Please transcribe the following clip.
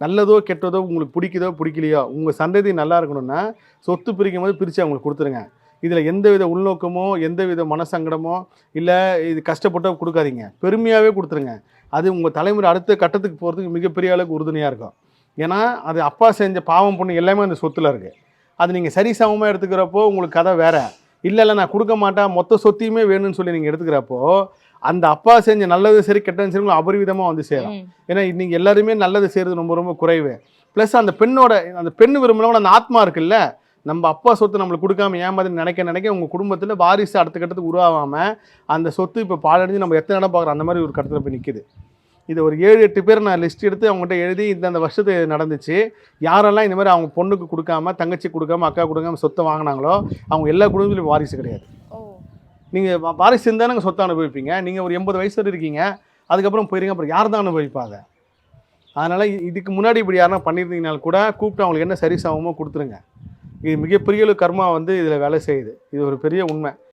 நல்லதோ கெட்டதோ உங்களுக்கு பிடிக்குதோ பிடிக்கலையோ உங்கள் சந்ததி நல்லா இருக்கணும்னா சொத்து பிரிக்கும் போது பிரித்து அவங்களுக்கு கொடுத்துருங்க. இதில் எந்தவித உள்நோக்கமோ எந்தவித மனசங்கடமோ இல்லை இது கஷ்டப்பட்டோ கொடுக்காதீங்க. பெருமையாகவே கொடுத்துருங்க. அது உங்கள் தலைமுறை அடுத்த கட்டத்துக்கு போகிறதுக்கு மிகப்பெரிய அளவுக்கு உறுதுணையாக இருக்கும். ஏன்னா அது அப்பா செஞ்ச பாவம் புண்ணியம் எல்லாமே அந்த சொத்தில் இருக்குது. அது நீங்கள் சரிசமமாக எடுத்துக்கிறப்போ உங்களுக்கு கதை வேறு. இல்லை நான் கொடுக்க மாட்டேன் மொத்த சொத்தையுமே வேணும்னு சொல்லி நீங்கள் எடுத்துக்கிறப்போ அந்த அப்பா செஞ்ச நல்லது சரி கெட்டது சரி அபரிவிதமாக வந்து சேரும். ஏன்னா இன்னைக்கு எல்லாருமே நல்லது செய்கிறது ரொம்ப ரொம்ப குறைவு. ப்ளஸ் அந்த பெண்ணு விரும்பினவங்க அந்த ஆத்மா இருக்குல்ல, நம்ம அப்பா சொத்து நம்மளுக்கு கொடுக்காம ஏமாதிரி நினைக்க உங்கள் குடும்பத்தில் வாரிசு அடுத்த கட்டத்துக்கு உருவாகாமல் அந்த சொத்து இப்போ பாழடைஞ்சு நம்ம எத்தனை இடம் பார்க்குறோம் அந்த மாதிரி ஒரு கட்டத்தில் போய் நிற்கிது. இது ஒரு 7-8 பேர் நான் லிஸ்ட் எடுத்து அவங்ககிட்ட எழுதி இந்த வருஷத்து நடந்துச்சு. யாரெல்லாம் இந்த மாதிரி அவங்க பொண்ணுக்கு கொடுக்காம தங்கச்சி கொடுக்காம அக்கா கொடுக்காம சொத்தை வாங்கினாங்களோ அவங்க எல்லா குடும்பத்திலும் வாரிசு கிடையாது. நீங்கள் வாரிசு இருந்தால் நாங்கள் சொத்தை அனுபவிப்பீங்க. நீங்கள் ஒரு 80 வயசு வரை இருக்கீங்க, அதுக்கப்புறம் போயிருங்க, அப்புறம் யார் தான் அனுபவிப்பாங்க? அதனால் இதுக்கு முன்னாடி இப்படி யாருன்னா பண்ணியிருந்தீங்கனாலும் கூட கூப்பிட்டு அவங்களுக்கு என்ன சரிசமமோ கொடுத்துருங்க. இது மிகப்பெரிய கர்மா வந்து இதில் வேலை செய்யுது. இது ஒரு பெரிய உண்மை.